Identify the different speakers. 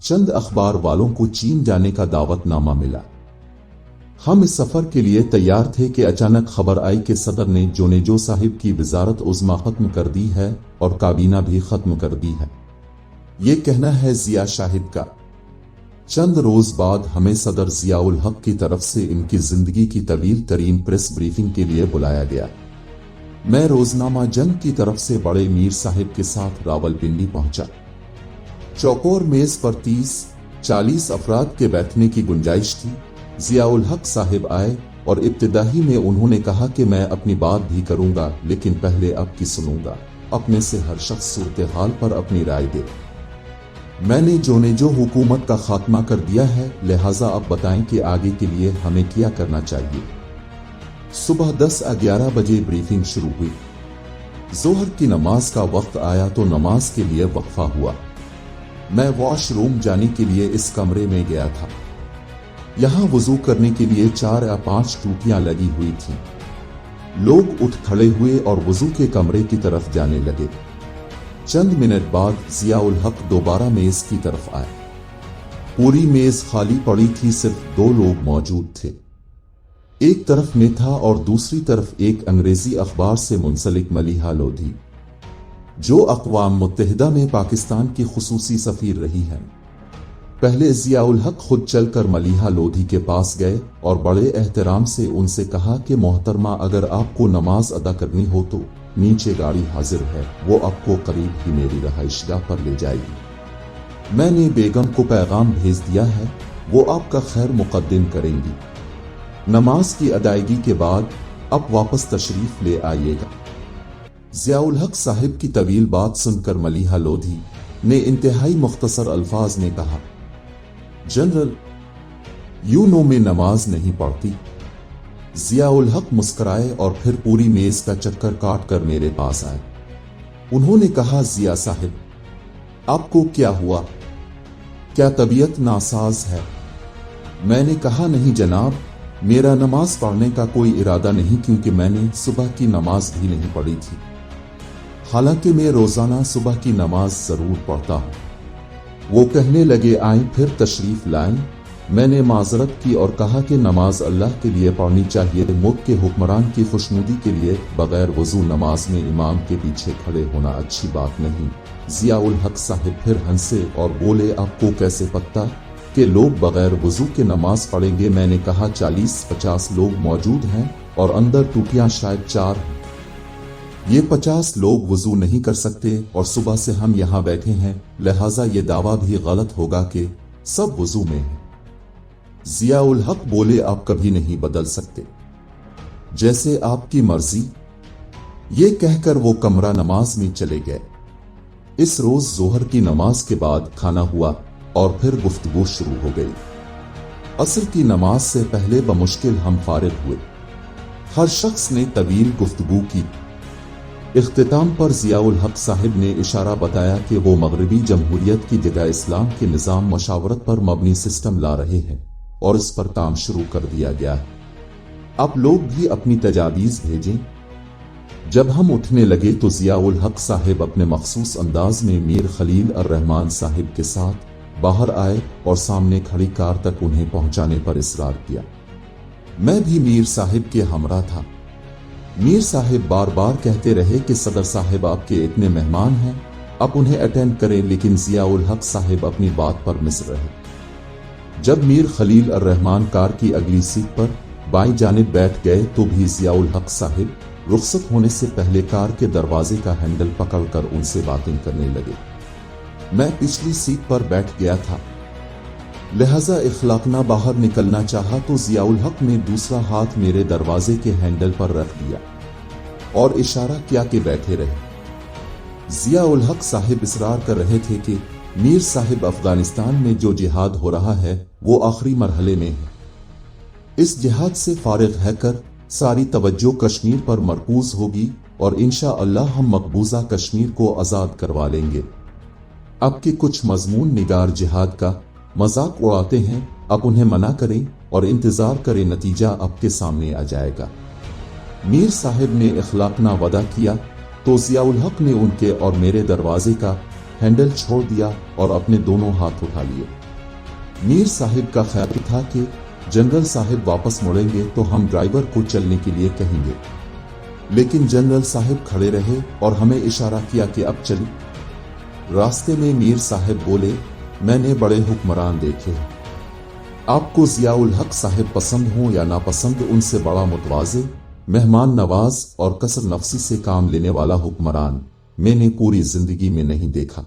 Speaker 1: चंद अखबार वालों को चीन जाने का दावत नामा मिला। हम इस सफर के लिए तैयार थे कि अचानक खबर आई कि सदर ने जोनेजो साहिब की वजारत उज़्मा खत्म कर दी है और काबीना भी खत्म कर दी है। ये कहना है जिया शाहिद का। चंद रोज बाद हमें सदर जियाउल हक की तरफ से इनकी जिंदगी की तवील तरीन प्रेस ब्रीफिंग के लिए बुलाया गया। मैं रोजनामा जंग की तरफ से बड़े मीर साहिब के साथ रावलपिंडी पहुंचा। चौकोर मेज पर 30-40 अफराद के बैठने की गुंजाइश थी। जियाउल हक साहिब आए और इब्तिदाई में उन्होंने कहा कि मैं अपनी बात भी करूंगा, लेकिन पहले आपकी सुनूंगा। अपने से हर शख्स सूरत हाल पर अपनी राय दे। मैंने जोनेजो हुकूमत का खात्मा कर दिया है, लिहाजा अब बताएं कि आगे के लिए हमें क्या करना चाहिए। सुबह 10-11 बजे ब्रीफिंग शुरू हुई। जोहर की नमाज का वक्त आया तो नमाज के लिए वक्फा हुआ। मैं वॉशरूम जाने के लिए इस कमरे में गया था। यहाँ वुजू करने के लिए 4 या 5 टूटियां लगी हुई थीं। लोग उठ खड़े हुए और वुजू के कमरे की तरफ जाने लगे। चंद मिनट बाद जियाउल हक दोबारा मेज की तरफ आए। पूरी मेज खाली पड़ी थी, सिर्फ 2 लोग मौजूद थे। एक तरफ में था और दूसरी तरफ एक अंग्रेजी अखबार से मुंसलिक मलिहा लोधी, जो अक़वाम मुत्तहिदा में पाकिस्तान की खुसूसी सफीर रही है। पहले जियाउल हक खुद चलकर मलिहा लोधी के पास गए और बड़े एहतराम से उनसे कहा कि मोहतरमा, अगर आपको नमाज अदा करनी हो तो नीचे गाड़ी हाजिर है, वो आपको करीब ही मेरी रहाइशगाह पर ले जाएगी। मैंने बेगम को पैगाम भेज दिया है, वो आपका खैर मुकद्दम करेंगी। नमाज की अदायगी के बाद अब वापस तशरीफ ले आइएगा। जियाउल हक साहिब की तवील बात सुनकर मलिहा लोधी ने इंतहाई मुख्तसर अल्फाज में कहा, जनरल, यूं नो में नमाज नहीं पढ़ती। जियाउल हक मुस्कराए और फिर पूरी मेज का चक्कर काट कर मेरे पास आए। उन्होंने कहा, जिया साहिब, आपको क्या हुआ? क्या तबीयत नासाज है? मैंने कहा, नहीं जनाब, मेरा नमाज पढ़ने का कोई इरादा नहीं, क्योंकि मैंने सुबह की नमाज भी नहीं पढ़ी थी। हालांकि मैं रोजाना सुबह की नमाज जरूर पढ़ता हूँ। वो कहने लगे, आए फिर तशरीफ लाएं। मैंने माजरत की और कहा कि नमाज अल्लाह के लिए पढ़नी चाहिए। मुल्क के हुक्मरान की खुशनुदी के लिए बगैर वजू नमाज में इमाम के पीछे खड़े होना अच्छी बात नहीं। जियाउल हक साहिब फिर हंसे और बोले, आपको कैसे पता कि लोग बगैर वजू के नमाज पढ़ेंगे? मैंने कहा, 40-50 लोग मौजूद हैं और अंदर टूटियां शायद 4 हैं। ये 50 लोग वजू नहीं कर सकते और सुबह से हम यहाँ बैठे हैं, लिहाजा ये दावा भी गलत होगा कि सब वजू में हैं। जियाउल हक बोले, आप कभी नहीं बदल सकते, जैसे आपकी मर्जी। ये कहकर वो कमरा नमाज में चले गए। इस रोज जोहर की नमाज के बाद खाना हुआ और फिर गुफ्तगू शुरू हो गई। असर की नमाज से पहले बमुश्किल हम फारिग हुए। हर शख्स ने तवील गुफ्तगू की। इख्तिताम पर जियाउल हक साहिब ने इशारा बताया कि वो मगरबी जमहूरियत की जगह इस्लाम के निज़ाम मशावरत पर मबनी सिस्टम ला रहे हैं और इस पर काम शुरू कर दिया गया है। आप लोग भी अपनी तजावीज़ भेजें। जब हम उठने लगे तो जियाउल हक साहिब अपने मखसूस अंदाज में मीर खलील अर रहमान साहिब के साथ बाहर आए और सामने खड़ी कार तक उन्हें पहुंचाने पर इसरार किया। मैं भी मीर साहिब के हमरा था। मीर साहिब बार बार कहते रहे कि सदर साहिब आपके इतने मेहमान हैं, आप उन्हें अटेंड करें, लेकिन जियाउल हक साहिब अपनी बात पर मिस रहे। जब मीर खलील अर रहमान कार की अगली सीट पर बाईं जानिब बैठ गए तो भी जियाउल हक साहिब रुखसत होने से पहले कार के दरवाजे का हैंडल पकड़कर उनसे बातें करने लगे। मैं पिछली सीट पर बैठ गया था, लिहाजा इखलाकना बाहर निकलना चाहा तो जियाउल हक ने दूसरा हाथ मेरे दरवाजे के हैंडल पर रख दिया और इशारा किया कि बैठे रहे। जियाउल हक साहिब इसरार कर रहे थे कि मीर साहिब, अफगानिस्तान में जो जिहाद हो रहा है वो आखिरी मरहले में है। इस जिहाद से फारिग रहकर सारी तवज्जो कश्मीर पर मरकूज होगी और इंशाअल्लाह हम मकबूजा कश्मीर को आज़ाद करवा लेंगे। अब के कुछ मजमून निगार जिहाद का मजाक उड़ाते हैं, अब उन्हें मना करें और इंतजार करें, नतीजा आपके सामने आ जाएगा। मीर साहिब ने इखलाकना वदा किया तो जियाउल हक ने उनके और मेरे दरवाजे का ہینڈل چھوڑ دیا اور اپنے دونوں ہاتھ اٹھا لیے۔ میر صاحب کا خیال تھا کہ جنرل صاحب واپس مڑیں گے تو ہم ڈرائیور کو چلنے کے لیے کہیں گے، لیکن جنرل صاحب کھڑے رہے اور ہمیں اشارہ کیا کہ اب چلیں۔ راستے میں میر صاحب بولے، میں نے بڑے حکمران دیکھے ہیں، آپ کو ضیاء الحق صاحب پسند ہوں یا ناپسند، ان سے بڑا متواضع، مہمان نواز اور کثر نفسی سے کام لینے والا حکمران میں نے پوری زندگی میں نہیں دیکھا۔